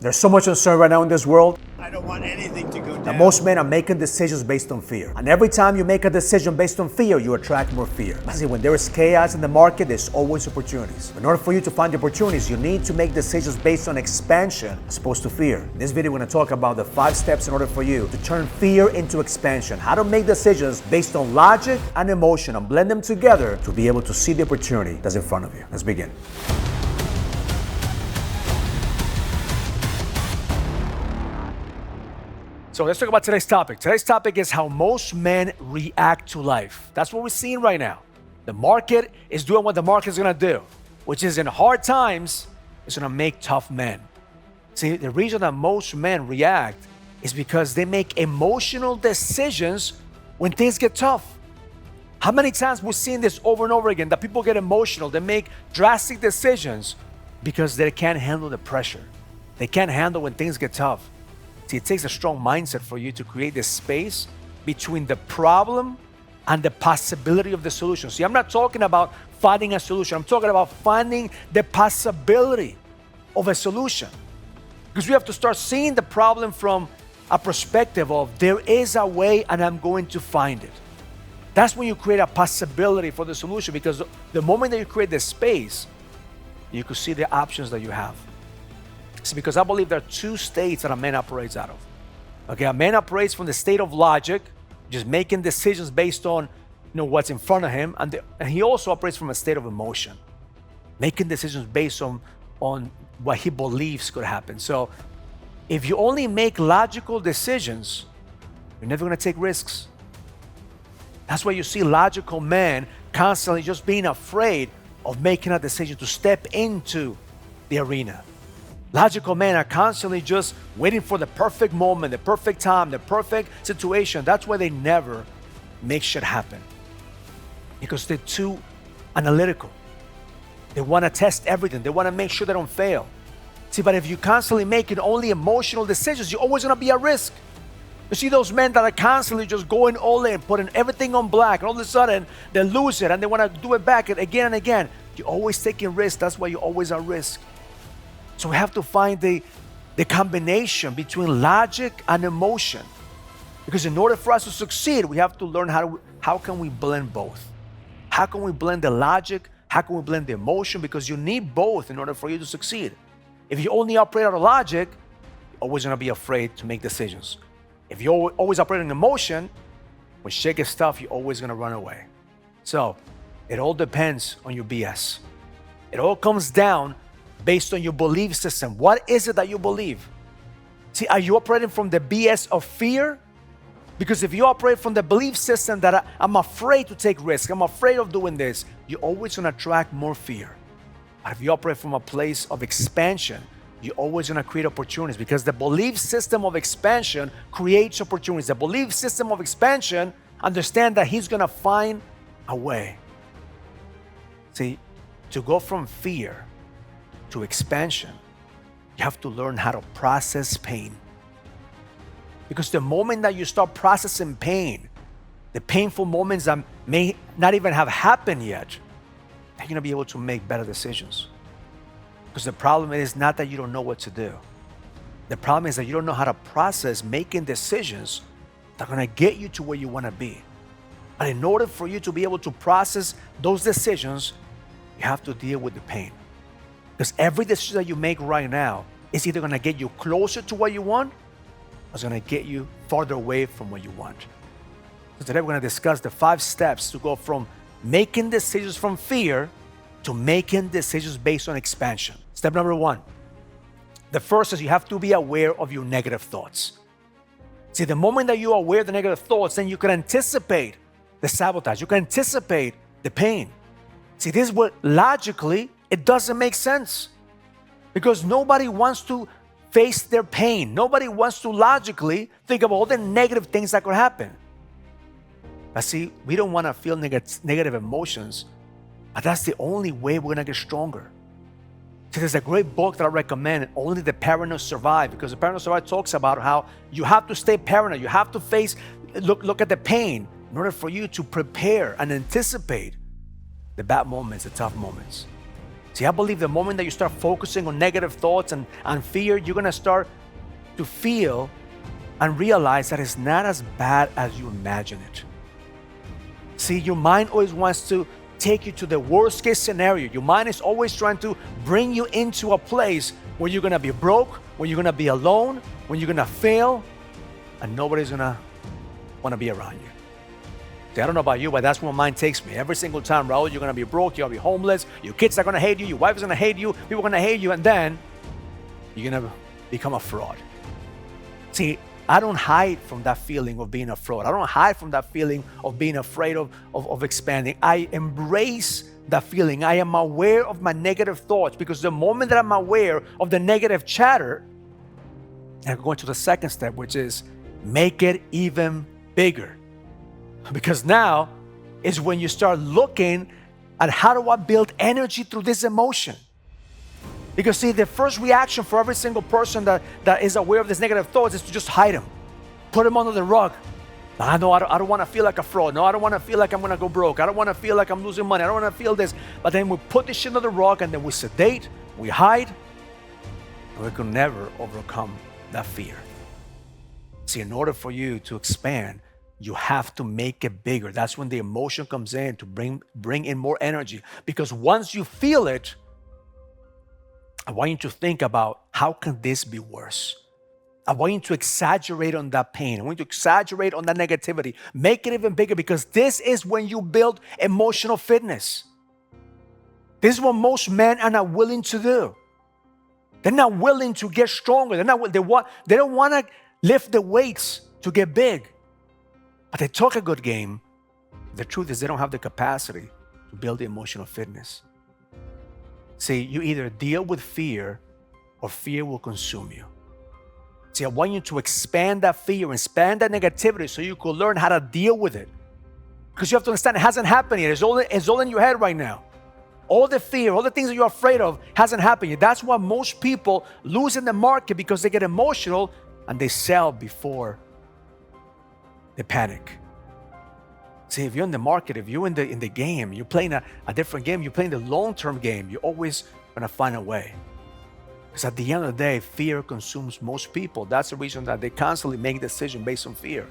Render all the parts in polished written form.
There's so much uncertainty right now in this world. I don't want anything to go down. That most men are making decisions based on fear. And every time you make a decision based on fear, you attract more fear. See, when there is chaos in the market, there's always opportunities. In order for you to find opportunities, you need to make decisions based on expansion as opposed to fear. In this video, we're going to talk about the 5 steps in order for you to turn fear into expansion. How to make decisions based on logic and emotion and blend them together to be able to see the opportunity that's in front of you. Let's begin. So let's talk about today's topic. Today's topic is how most men react to life. That's what we're seeing right now. The market is doing what the market is going to do, which is in hard times, it's going to make tough men. See, the reason that most men react is because they make emotional decisions when things get tough. How many times we've seen this over and over again, that people get emotional, they make drastic decisions because they can't handle the pressure. They can't handle when things get tough. See, it takes a strong mindset for you to create this space between the problem and the possibility of the solution. See, I'm not talking about finding a solution. I'm talking about finding the possibility of a solution. Because we have to start seeing the problem from a perspective of there is a way and I'm going to find it. That's when you create a possibility for the solution, because the moment that you create this space, you can see the options that you have. See, because I believe there are 2 states that a man operates out of. Okay, a man operates from the state of logic, just making decisions based on what's in front of him, and he also operates from a state of emotion, making decisions based on what he believes could happen. So if you only make logical decisions, you're never going to take risks. That's why you see logical men constantly just being afraid of making a decision to step into the arena. Logical men are constantly just waiting for the perfect moment, the perfect time, the perfect situation. That's why they never make shit happen, because they're too analytical. They want to test everything. They want to make sure they don't fail. See, but if you constantly making only emotional decisions, you're always going to be at risk. You see those men that are constantly just going all in, putting everything on black, and all of a sudden they lose it and they want to do it back again and again. You're always taking risks. That's why you're always at risk. So we have to find the combination between logic and emotion. Because in order for us to succeed, we have to learn how can we blend both? How can we blend the logic? How can we blend the emotion? Because you need both in order for you to succeed. If you only operate out of logic, you're always going to be afraid to make decisions. If you always operate in emotion, when shit gets tough, you're always going to run away. So it all depends on your BS. It all comes down based on your belief system. What is it that you believe? See, are you operating from the BS of fear? Because if you operate from the belief system that I'm afraid to take risks, I'm afraid of doing this, you're always going to attract more fear. But if you operate from a place of expansion, you're always going to create opportunities, because the belief system of expansion creates opportunities. The belief system of expansion understand that he's going to find a way. See, to go from fear to expansion, you have to learn how to process pain. Because the moment that you start processing pain, the painful moments that may not even have happened yet, you're going to be able to make better decisions. Because the problem is not that you don't know what to do. The problem is that you don't know how to process making decisions that are going to get you to where you want to be. And in order for you to be able to process those decisions, you have to deal with the pain. Because every decision that you make right now is either going to get you closer to what you want, or it's going to get you farther away from what you want. So today we're going to discuss the 5 steps to go from making decisions from fear to making decisions based on expansion. Step number 1. The first is you have to be aware of your negative thoughts. See, the moment that you are aware of the negative thoughts, then you can anticipate the sabotage. You can anticipate the pain. See, this is what logically, it doesn't make sense, because nobody wants to face their pain. Nobody wants to logically think of all the negative things that could happen. But see, we don't want to feel negative emotions, but that's the only way we're going to get stronger. See, there's a great book that I recommend, Only the Paranoid Survive, because the Paranoid Survive talks about how you have to stay paranoid. You have to look at the pain in order for you to prepare and anticipate the bad moments, the tough moments. See, I believe the moment that you start focusing on negative thoughts and fear, you're going to start to feel and realize that it's not as bad as you imagine it. See, your mind always wants to take you to the worst case scenario. Your mind is always trying to bring you into a place where you're going to be broke, where you're going to be alone, when you're going to fail, and nobody's going to want to be around you. See, I don't know about you, but that's where my mind takes me. Every single time, Raul, you're going to be broke, you're going to be homeless, your kids are going to hate you, your wife is going to hate you, people are going to hate you, and then you're going to become a fraud. See, I don't hide from that feeling of being a fraud. I don't hide from that feeling of being afraid of expanding. I embrace that feeling. I am aware of my negative thoughts, because the moment that I'm aware of the negative chatter, I go into the second step, which is make it even bigger. Because now is when you start looking at how do I build energy through this emotion. Because see, the first reaction for every single person that is aware of these negative thoughts is to just hide them. Put them under the rug. I don't want to feel like a fraud. No, I don't want to feel like I'm going to go broke. I don't want to feel like I'm losing money. I don't want to feel this. But then we put this shit under the rug, and then we sedate, we hide, and we can never overcome that fear. See, in order for you to expand, you have to make it bigger. That's when the emotion comes in to bring in more energy. Because once you feel it, I want you to think about, how can this be worse? I want you to exaggerate on that pain. I want you to exaggerate on that negativity. Make it even bigger, because this is when you build emotional fitness. This is what most men are not willing to do. They're not willing to get stronger. They don't want to lift the weights to get big. But they talk a good game. The truth is they don't have the capacity to build the emotional fitness. See, you either deal with fear or fear will consume you. See, I want you to expand that fear, expand that negativity so you can learn how to deal with it. Because you have to understand it hasn't happened yet. It's all in your head right now. All the fear, all the things that you're afraid of hasn't happened yet. That's why most people lose in the market, because they get emotional and they sell before they panic. See, if you're in the market, if you're in the game, you're playing a different game, you're playing the long-term game, you're always going to find a way. Because at the end of the day, fear consumes most people. That's the reason that they constantly make decisions based on fear.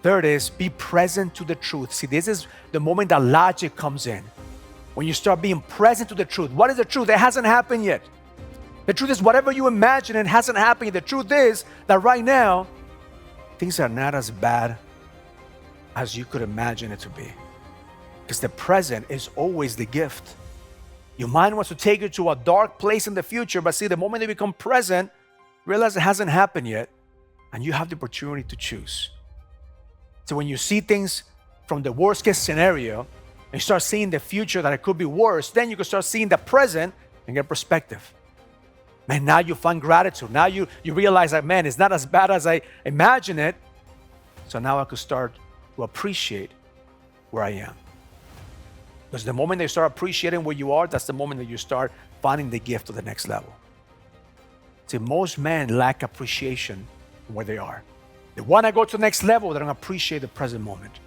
Third is, be present to the truth. See, this is the moment that logic comes in. When you start being present to the truth. What is the truth? It hasn't happened yet. The truth is, whatever you imagine, it hasn't happened yet. The truth is that right now, things are not as bad as you could imagine it to be. Because the present is always the gift. Your mind wants to take you to a dark place in the future, but see, the moment you become present, realize it hasn't happened yet, and you have the opportunity to choose. So when you see things from the worst case scenario, and you start seeing the future that it could be worse, then you can start seeing the present and get perspective. Man, now you find gratitude. Now you realize that, man, it's not as bad as I imagine it. So now I could start to appreciate where I am. Because the moment you start appreciating where you are, that's the moment that you start finding the gift to the next level. See, most men lack appreciation where they are. They want to go to the next level, they don't appreciate the present moment.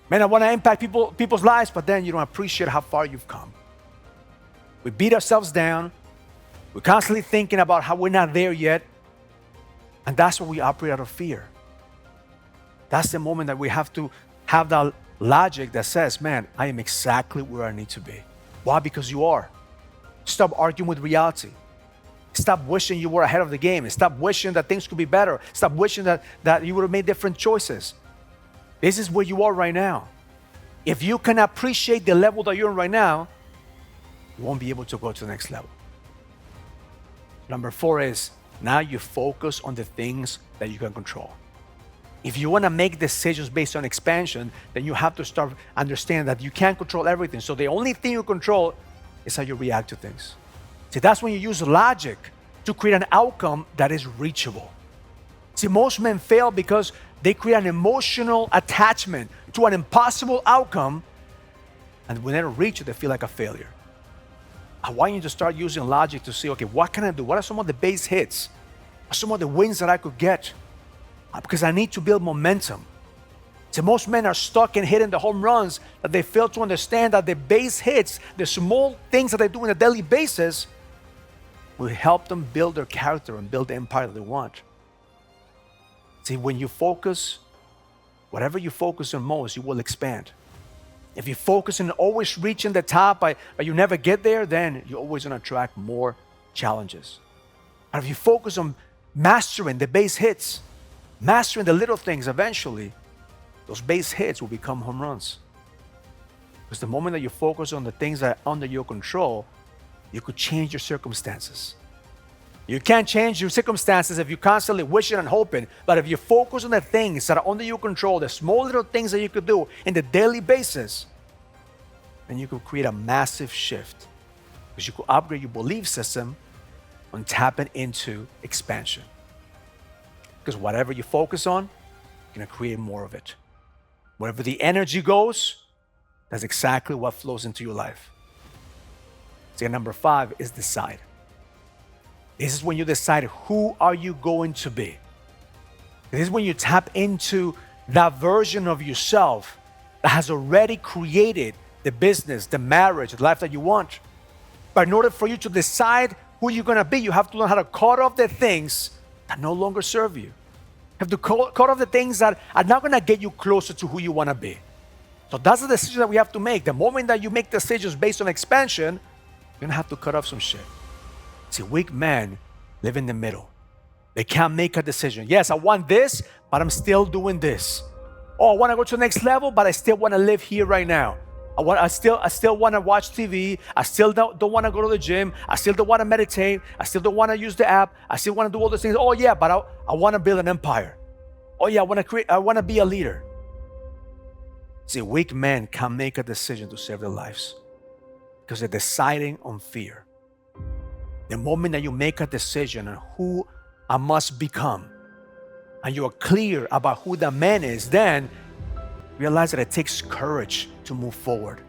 Man, I want to impact people's lives, but then you don't appreciate how far you've come. We beat ourselves down. We're constantly thinking about how we're not there yet. And that's where we operate out of fear. That's the moment that we have to have that logic that says, man, I am exactly where I need to be. Why? Because you are. Stop arguing with reality. Stop wishing you were ahead of the game. Stop wishing that things could be better. Stop wishing that you would have made different choices. This is where you are right now. If you can appreciate the level that you're in right now, you won't be able to go to the next level. Number 4 is, now you focus on the things that you can control. If you want to make decisions based on expansion, then you have to start understanding that you can't control everything. So the only thing you control is how you react to things. See, that's when you use logic to create an outcome that is reachable. See, most men fail because they create an emotional attachment to an impossible outcome, and when they don't reach it, they feel like a failure. I want you to start using logic to see, okay, what can I do? What are some of the base hits? What are some of the wins that I could get? Because I need to build momentum. So most men are stuck in hitting the home runs that they fail to understand that the base hits, the small things that they do on a daily basis, will help them build their character and build the empire that they want. See, when you focus, whatever you focus on most, you will expand. If you focus on always reaching the top, but you never get there, then you're always going to attract more challenges. And if you focus on mastering the base hits, mastering the little things, eventually, those base hits will become home runs. Because the moment that you focus on the things that are under your control, you could change your circumstances. You can't change your circumstances if you're constantly wishing and hoping, but if you focus on the things that are under your control, the small little things that you could do in the daily basis, then you could create a massive shift. Because you could upgrade your belief system on tapping into expansion. Because whatever you focus on, you're going to create more of it. Wherever the energy goes, that's exactly what flows into your life. So number 5 is decide. This is when you decide who are you going to be. This is when you tap into that version of yourself that has already created the business, the marriage, the life that you want. But in order for you to decide who you're going to be, you have to learn how to cut off the things that no longer serve you. You have to cut off the things that are not going to get you closer to who you want to be. So that's the decision that we have to make. The moment that you make decisions based on expansion, you're going to have to cut off some shit. See, weak men live in the middle. They can't make a decision. Yes, I want this, but I'm still doing this. Oh, I want to go to the next level, but I still want to live here right now. I still want to watch TV. I still don't want to go to the gym. I still don't want to meditate. I still don't want to use the app. I still want to do all those things. Oh yeah, but I want to build an empire. Oh yeah, I want to be a leader. See, weak men can't make a decision to save their lives because they're deciding on fear. The moment that you make a decision on who I must become, and you are clear about who the man is, then realize that it takes courage to move forward.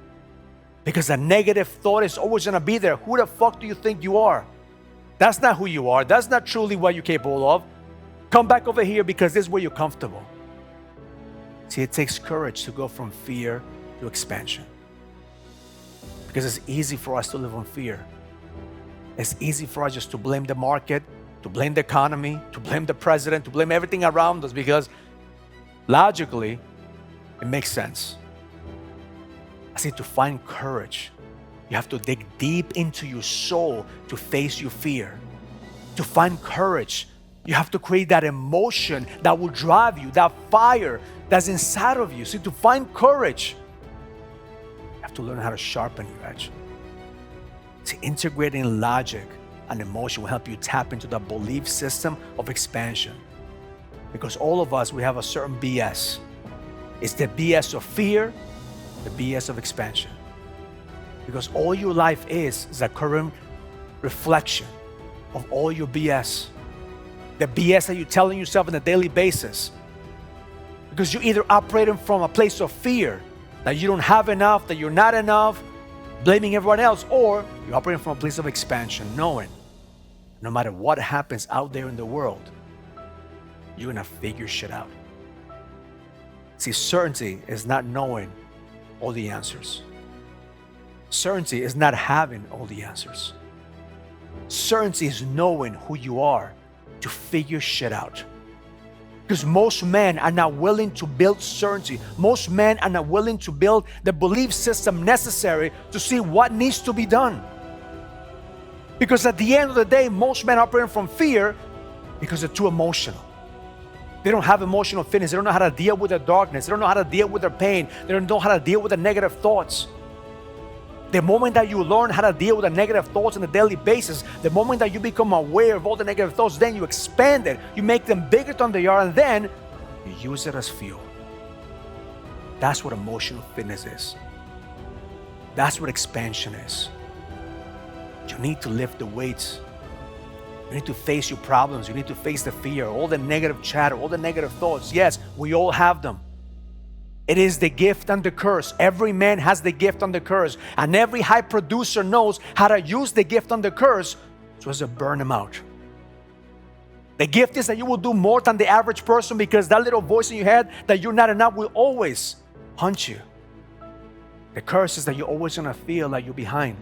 Because a negative thought is always going to be there. Who the fuck do you think you are? That's not who you are. That's not truly what you're capable of. Come back over here because this is where you're comfortable. See, it takes courage to go from fear to expansion. Because it's easy for us to live on fear. It's easy for us just to blame the market, to blame the economy, to blame the president, to blame everything around us because logically, it makes sense. I say to find courage, you have to dig deep into your soul to face your fear. To find courage, you have to create that emotion that will drive you, that fire that's inside of you. See, to find courage, you have to learn how to sharpen your edge. See, integrating logic and emotion will help you tap into the belief system of expansion. Because all of us, we have a certain BS. It's the BS of fear, the BS of expansion. Because all your life is a current reflection of all your BS. The BS that you're telling yourself on a daily basis. Because you're either operating from a place of fear, that you don't have enough, that you're not enough, blaming everyone else, or you're operating from a place of expansion, knowing no matter what happens out there in the world, you're gonna figure shit out. See, certainty is not knowing all the answers. Certainty is not having all the answers. Certainty is knowing who you are to figure shit out. Because most men are not willing to build certainty. Most men are not willing to build the belief system necessary to see what needs to be done. Because at the end of the day, most men operate from fear because they're too emotional. They don't have emotional fitness. They don't know how to deal with their darkness. They don't know how to deal with their pain. They don't know how to deal with the negative thoughts. The moment that you learn how to deal with the negative thoughts on a daily basis, the moment that you become aware of all the negative thoughts, then you expand it. You make them bigger than they are, and then you use it as fuel. That's what emotional fitness is. That's what expansion is. You need to lift the weights. You need to face your problems. You need to face the fear, all the negative chatter, all the negative thoughts. Yes, we all have them. It is the gift and the curse. Every man has the gift and the curse. And every high producer knows how to use the gift and the curse so as to burn them out. The gift is that you will do more than the average person, because that little voice in your head that you're not enough will always haunt you. The curse is that you're always gonna feel like you're behind.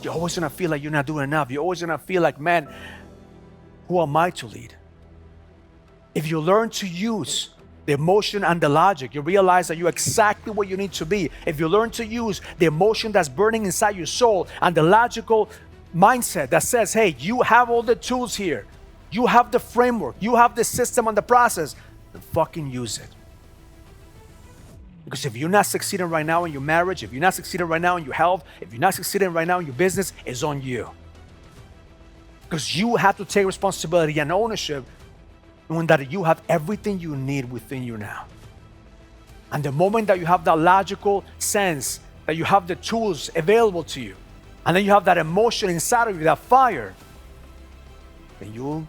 You're always gonna feel like you're not doing enough. You're always gonna feel like, man, who am I to lead? If you learn to use the emotion and the logic, you realize that you're exactly where you need to be. If you learn to use the emotion that's burning inside your soul and the logical mindset that says, hey, you have all the tools here, you have the framework, you have the system and the process, then fucking use it. Because if you're not succeeding right now in your marriage, if you're not succeeding right now in your health, if you're not succeeding right now in your business, it's on you. Because you have to take responsibility and ownership, knowing that you have everything you need within you now. And the moment that you have that logical sense, that you have the tools available to you, and then you have that emotion inside of you, that fire, then you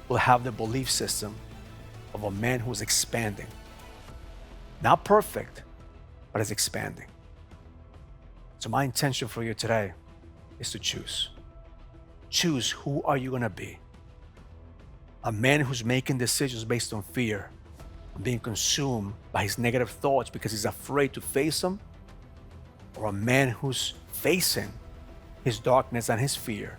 will have the belief system of a man who's expanding. Not perfect, but is expanding. So my intention for you today is to choose. Choose who are you gonna be. A man who's making decisions based on fear, being consumed by his negative thoughts because he's afraid to face them, or a man who's facing his darkness and his fear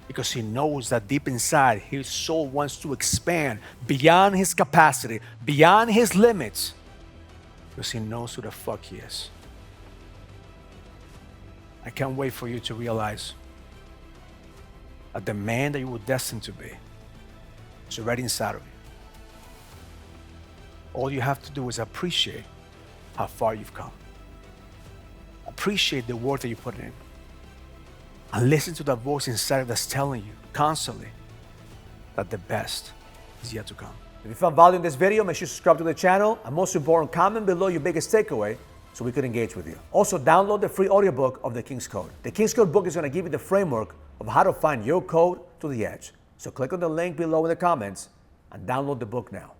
because he knows that deep inside his soul wants to expand beyond his capacity, beyond his limits, because he knows who the fuck he is. I can't wait for you to realize that the man that you were destined to be is already inside of you. All you have to do is appreciate how far you've come. Appreciate the work that you put in. And listen to that voice inside that's telling you constantly that the best is yet to come. If you found value in this video, make sure to subscribe to the channel. And most important, comment below your biggest takeaway so we could engage with you. Also, download the free audiobook of The King's Code. The King's Code book is going to give you the framework of how to find your code to the edge. So click on the link below in the comments and download the book now.